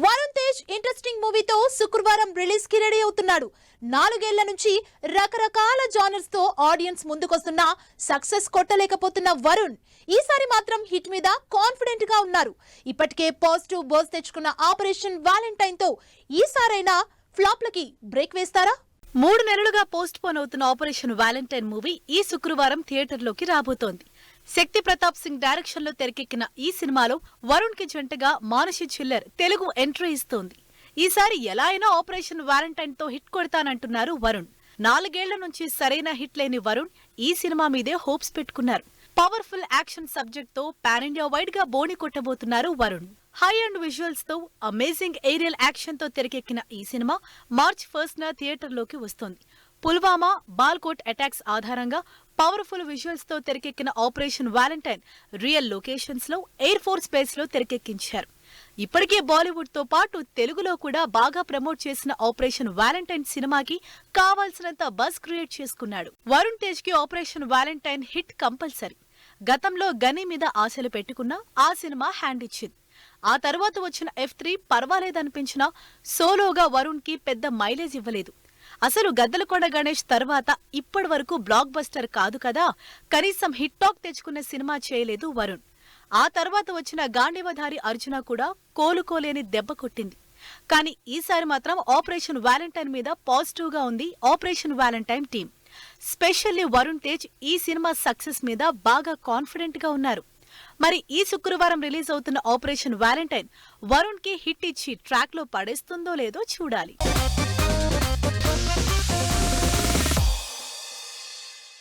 Varun Tej interesting మూవీతో శుక్రవారం release కి రెడీ అవుతున్నాడు. 4 ఏళ్ల నుంచి రకరకాల జానర్స్ తో ఆడియన్స్ ముందుకొస్తున్నా సక్సెస్ కొట్టలేకపోతున్న వరుణ్ ఈసారి మాత్రం హిట్ మీద కాన్ఫిడెంట్ గా ఉన్నారు. ఇప్పటికే పాజిటివ్ బజ్ తెచ్చుకున్న ఆపరేషన్ వాలెంటైన్ తో ఈసారైనా ఫ్లాప్లకి బ్రేక్ వేస్తారా? 3 నెలలుగా పోస్ట్ పోన్ అవుతున్న ఆపరేషన్ వాలెంటైన్ మూవీ ఈ శుక్రవారం థియేటర్లోకి రాబోతోంది. శక్తి ప్రతాప్ సింగ్ డైరెక్షన్ లో తెరకెక్కిన ఈ సినిమాలో వరుణ్ కి జంటగా మానసి చిల్లర్ తెలుగు ఎంట్రీ ఇస్తోంది. ఈసారి ఎలా అయినా ఆపరేషన్ వాలెంటైన్ తో హిట్ కొడతానంటున్నారు వరుణ్. 4 ఏళ్ల నుంచి సరైన హిట్ లేని వరుణ్ ఈ సినిమా మీదే హోప్స్ పెట్టుకున్నారు. పవర్ఫుల్ యాక్షన్ సబ్జెక్ట్ తో పాన్ ఇండియా వైడ్ గా బోని కొట్టబోతున్నారు వరుణ్. హై అండ్ విజువల్స్ తో అమేజింగ్ ఏరియల్ యాక్షన్ తో తెరకెక్కిన ఈ సినిమా మార్చ్ 1న థియేటర్లోకి వస్తోంది. పుల్వామా, బాల్కోట్ అటాక్స్ ఆధారంగా పవర్ఫుల్ విజువల్స్ తో తెరకెక్కిన ఆపరేషన్ వాలెంటైన్ రియల్ లొకేషన్స్ లో ఎయిర్ ఫోర్స్ బేస్ లో తెరకెక్కించారు. ఇప్పటికే బాలీవుడ్ తో పాటు తెలుగులో కూడా బాగా ప్రమోట్ చేసిన ఆపరేషన్ వాలెంటైన్ సినిమాకి కావాల్సినంత బజ్ క్రియేట్ చేసుకున్నాడు. వరుణ్ తేజ్ కి ఆపరేషన్ వాలెంటైన్ హిట్ కంపల్సరీ. గతంలో గనీ మీద ఆశలు పెట్టుకున్నా ఆ సినిమా హ్యాండ్ ఇచ్చింది. ఆ తర్వాత వచ్చిన F3 పర్వాలేదనిపించినా సోలోగా వరుణ్ కి పెద్ద మైలేజ్ ఇవ్వలేదు. అసలు గద్దలకొండ గణేష్ తర్వాత ఇప్పటి వరకు బ్లాక్ బస్టర్ కాదు కదా, కనీసం హిట్ టాక్ తెచ్చుకున్న సినిమా చేయలేదు వరుణ్. ఆ తర్వాత వచ్చిన గాంధీవధారి అర్జున కూడా కోలుకోలేని దెబ్బ కొట్టింది. కానీ ఈసారి మాత్రం ఆపరేషన్ వాలెంటైన్ మీద పాజిటివ్ గా ఉంది operation Valentine team. Specially Varun Tej ఈ సినిమా సక్సెస్ మీద బాగా కాన్ఫిడెంట్ గా ఉన్నారు. మరి ఈ శుక్రవారం రిలీజ్ అవుతున్న ఆపరేషన్ వాలెంటైన్ వరుణ్ కి హిట్ ఇచ్చి ట్రాక్ లో పడేస్తుందో లేదో చూడాలి.